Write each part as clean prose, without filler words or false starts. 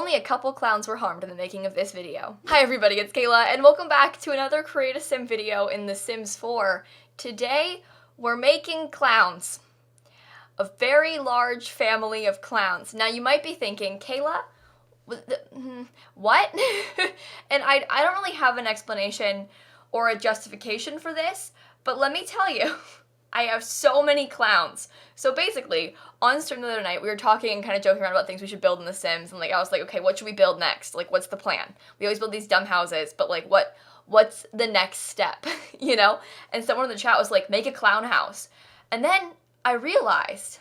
only a couple clowns were harmed in the making of this video. Hi everybody, it's Kayla, and welcome back to another Create a Sim video in The Sims 4. Today, we're making clowns. A very large family of clowns. Now you might be thinking, Kayla, what? And I don't really have an explanation or a justification for this, but let me tell you, I have so many clowns. So basically, on stream the other night, we were talking and kind of joking around about things we should build in The Sims, and I was like, okay, what should we build next? Like, what's the plan? We always build these dumb houses, but like, what's the next step, you know? And someone in the chat was like, make a clown house. And then I realized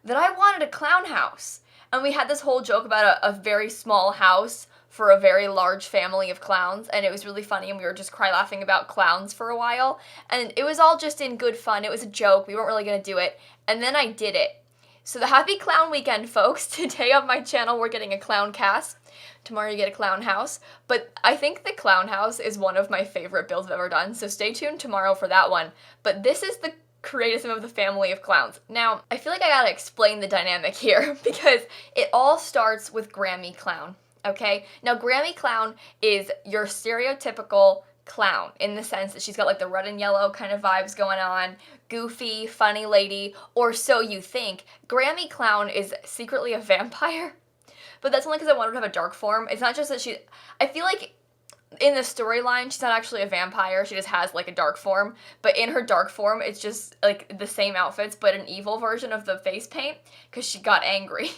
that I wanted a clown house. And we had this whole joke about a very small house for a very large family of clowns, and it was really funny, and we were just laughing about clowns for a while, and it was all just in good fun. It was a joke. We weren't really gonna do it, and then I did it. So the happy clown weekend, folks. Today on my channel, we're getting a clown CAS. Tomorrow you get a clown house, but I think the clown house is one of my favorite builds I've ever done, so stay tuned tomorrow for that one. But this is the Create a Sim of the family of clowns. Now, I feel like I gotta explain the dynamic here because it all starts with Grammy Clown. Okay, now Grammy Clown is your stereotypical clown in the sense that she's got like the red and yellow kind of vibes going on, goofy, funny lady, or so you think. Grammy Clown is secretly a vampire, but that's only because I wanted to have a dark form. It's not just that I feel like in the storyline, she's not actually a vampire, she just has like a dark form, but in her dark form, it's just like the same outfits, but an evil version of the face paint, because she got angry.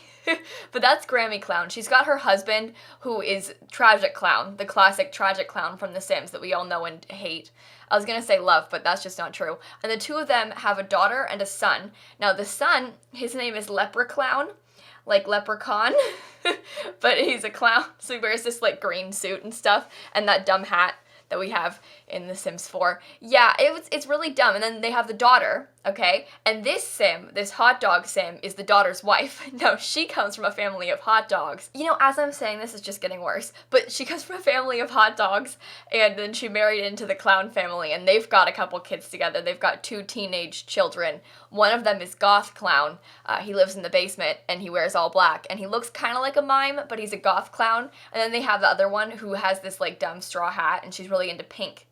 But that's Grammy Clown. She's got her husband, who is Tragic Clown, the classic Tragic Clown from The Sims that we all know and hate. I was gonna say love, but that's just not true. And the two of them have a daughter and a son. Now the son, his name is Leprechaun, like leprechaun, but he's a clown, so he wears this like green suit and stuff, and that dumb hat that we have in The Sims 4. Yeah, it's really dumb. And then they have the daughter, okay? And this sim, this hot dog sim, is the daughter's wife. Now, she comes from a family of hot dogs. You know, as I'm saying this, it's just getting worse. But she comes from a family of hot dogs, and then she married into the clown family, and they've got a couple kids together. They've got 2 teenage children. One of them is Goth Clown. He lives in the basement, and he wears all black, and he looks kind of like a mime, but he's a goth clown. And then they have the other one who has this like dumb straw hat, and she's really into pink.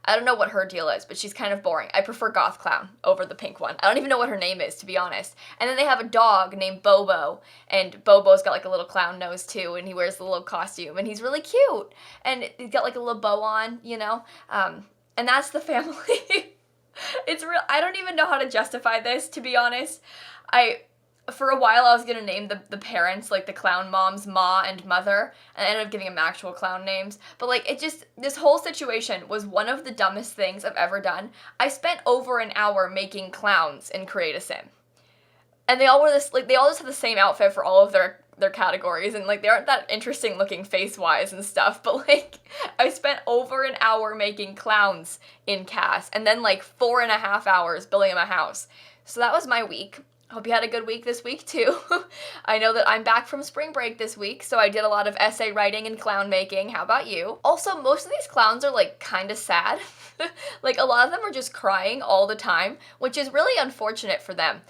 I don't know what her deal is, but she's kind of boring. I prefer Goth Clown over the pink one. I don't even know what her name is, to be honest. And then they have a dog named Bobo, and Bobo's got like a little clown nose too, and he wears the little costume, and he's really cute. And he's got like a little bow on, you know? And that's the family. It's real. I don't even know how to justify this, to be honest. For a while, I was gonna name the parents, like the clown moms, Ma and Mother, and I ended up giving them actual clown names. But like, this whole situation was one of the dumbest things I've ever done. I spent over an hour making clowns in Create a Sim. And they all were they all just have the same outfit for all of their categories, and like, they aren't that interesting looking face-wise and stuff, but like, I spent over an hour making clowns in CAS, and then like 4.5 hours building them a house. So that was my week. Hope you had a good week this week, too. I know that I'm back from spring break this week, so I did a lot of essay writing and clown making. How about you? Also, most of these clowns are, like, kind of sad. Like, a lot of them are just crying all the time, which is really unfortunate for them.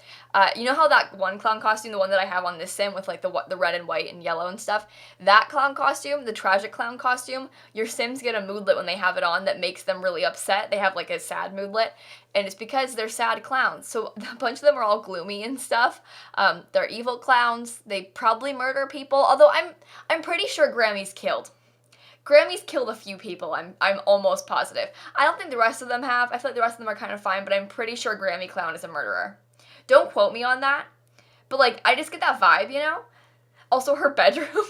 You know how that one clown costume, the one that I have on this sim with, like, the red and white and yellow and stuff? That clown costume, the tragic clown costume, your Sims get a moodlet when they have it on that makes them really upset. They have, like, a sad moodlet. And it's because they're sad clowns. So a bunch of them are all gloomy and stuff. They're evil clowns. They probably murder people. Although I'm pretty sure Grammy's killed. Grammy's killed a few people. I'm almost positive. I don't think the rest of them have. I feel like the rest of them are kind of fine, but I'm pretty sure Grammy Clown is a murderer. Don't quote me on that. But like, I just get that vibe, you know? Also, her bedroom.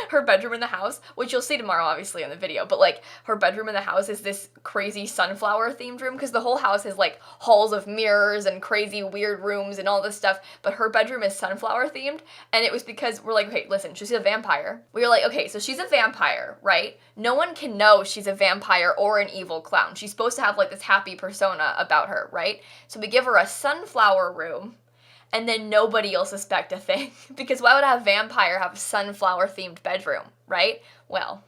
Her bedroom in the house, which you'll see tomorrow obviously in the video, but like, her bedroom in the house is this crazy sunflower themed room, because the whole house is like halls of mirrors and crazy weird rooms and all this stuff, but her bedroom is sunflower themed. And it was because we're like, okay, listen, she's a vampire. We were like, okay, so she's a vampire, right? No one can know she's a vampire or an evil clown. She's supposed to have like this happy persona about her, right? So we give her a sunflower room, and then nobody will suspect a thing. Because why would a vampire have a sunflower-themed bedroom, right? Well,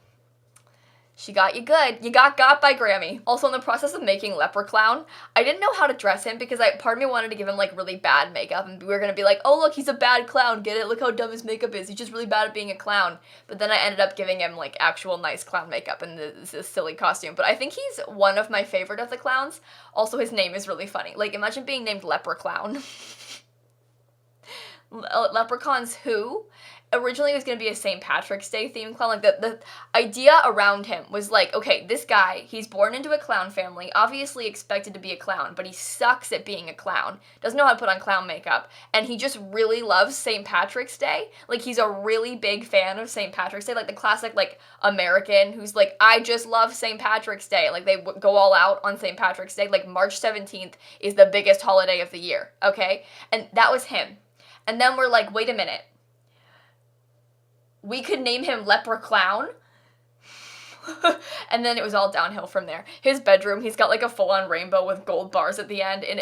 She got you good. You got by Grammy. Also, in the process of making Leprechaun, I didn't know how to dress him because part of me wanted to give him like really bad makeup, and we were gonna be like, oh look, he's a bad clown, get it? Look how dumb his makeup is. He's just really bad at being a clown. But then I ended up giving him like actual nice clown makeup and this silly costume. But I think he's one of my favorite of the clowns. Also, his name is really funny. Like, imagine being named Leprechaun. Leprechaun's who? Originally it was going to be a St. Patrick's Day themed clown. Like, the idea around him was like, okay, this guy, he's born into a clown family, obviously expected to be a clown, but he sucks at being a clown, doesn't know how to put on clown makeup, and he just really loves St. Patrick's Day. Like, he's a really big fan of St. Patrick's Day, like the classic, like, American who's like, I just love St. Patrick's Day. Like, they go all out on St. Patrick's Day. Like, March 17th is the biggest holiday of the year, okay? And that was him. And then we're like, wait a minute. We could name him Leprechaun. And then it was all downhill from there. His bedroom, he's got like a full-on rainbow with gold bars at the end, and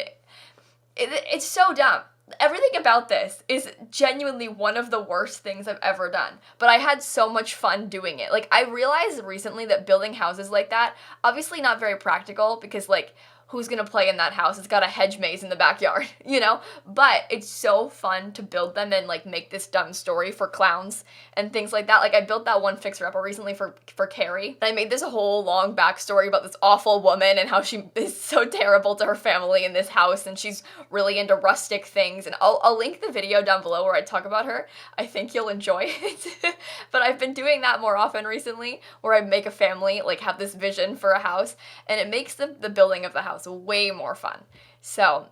it's so dumb. Everything about this is genuinely one of the worst things I've ever done. But I had so much fun doing it. Like, I realized recently that building houses like that, obviously not very practical, because like, who's gonna play in that house? It's got a hedge maze in the backyard, you know? But it's so fun to build them and like make this dumb story for clowns and things like that. Like, I built that one fixer-upper recently for Carrie. And I made this whole long backstory about this awful woman and how she is so terrible to her family in this house, and she's really into rustic things. And I'll link the video down below where I talk about her. I think you'll enjoy it. But I've been doing that more often recently, where I make a family, like, have this vision for a house, and it makes the building of the house way more fun. So,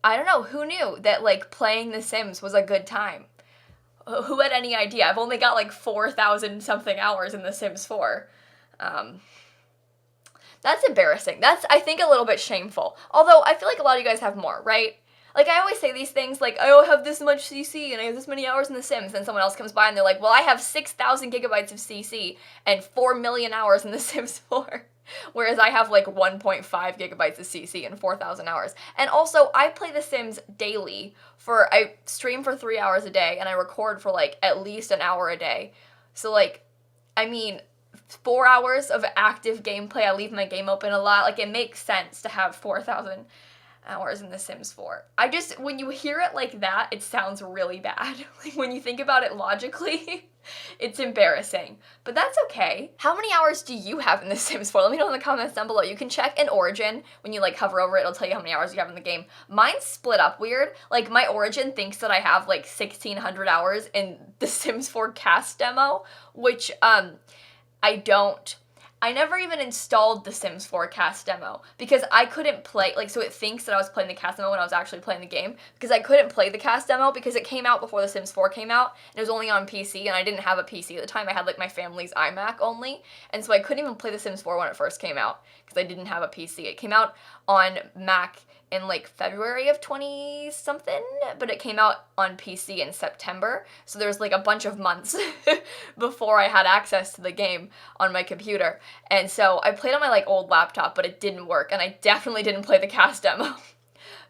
I don't know, who knew that, like, playing The Sims was a good time? Who had any idea? I've only got, like, 4,000 something hours in The Sims 4. That's embarrassing. That's, I think, a little bit shameful. Although, I feel like a lot of you guys have more, right? Like, I always say these things, like, I have this much CC, and I have this many hours in The Sims, and someone else comes by, and they're like, well, I have 6,000 gigabytes of CC, and 4 million hours in The Sims 4. Whereas I have like 1.5 gigabytes of CC and 4,000 hours. And also, I play The Sims daily. I stream for 3 hours a day, and I record for like at least an hour a day. So like, I mean, 4 hours of active gameplay. I leave my game open a lot. Like, it makes sense to have 4,000 hours in The Sims 4. When you hear it like that, it sounds really bad. Like, when you think about it logically, it's embarrassing. But that's okay. How many hours do you have in The Sims 4? Let me know in the comments down below. You can check in Origin. When you like hover over it, it'll tell you how many hours you have in the game. Mine's split up weird. Like, my Origin thinks that I have like 1,600 hours in The Sims 4 CAS demo, which I don't. I never even installed the Sims 4 CAS demo because I couldn't play, like, so it thinks that I was playing the CAS demo when I was actually playing the game, because I couldn't play the CAS demo because it came out before the Sims 4 came out, and it was only on PC, and I didn't have a PC at the time. I had, like, my family's iMac only, and so I couldn't even play the Sims 4 when it first came out because I didn't have a PC. It came out on Mac in like February of 20-something, but it came out on PC in September, so there was like a bunch of months before I had access to the game on my computer, and so I played on my like old laptop, but it didn't work, and I definitely didn't play the CAS demo.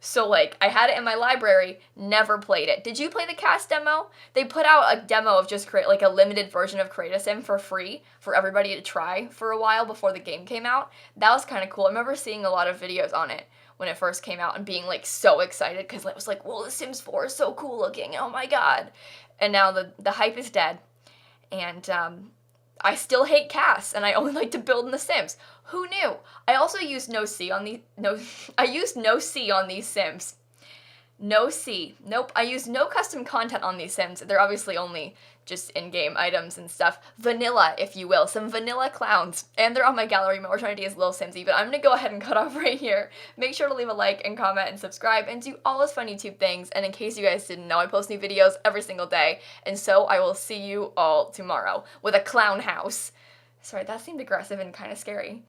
So like, I had it in my library, never played it. Did you play the CAS demo? They put out a demo of just like a limited version of Create-A-Sim for free for everybody to try for a while before the game came out. That was kind of cool. I remember seeing a lot of videos on it when it first came out and being like so excited because it was like, whoa, The Sims 4 is so cool looking, oh my god. And now the hype is dead, and I still hate CAS, and I only like to build in The Sims. Who knew? I also used I used no C on these Sims. No C. Nope. I used no custom content on these Sims. They're obviously only just in-game items and stuff. Vanilla, if you will. Some vanilla clowns. And they're on my gallery. My originality is lilsimsie, but I'm going to go ahead and cut off right here. Make sure to leave a like and comment and subscribe and do all those fun YouTube things. And in case you guys didn't know, I post new videos every single day. And so I will see you all tomorrow with a clown house. Sorry, that seemed aggressive and kind of scary.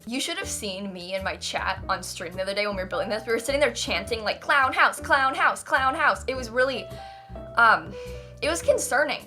You should have seen me and my chat on stream the other day when we were building this. We were sitting there chanting like, clown house, clown house, clown house. It was really, it was concerning.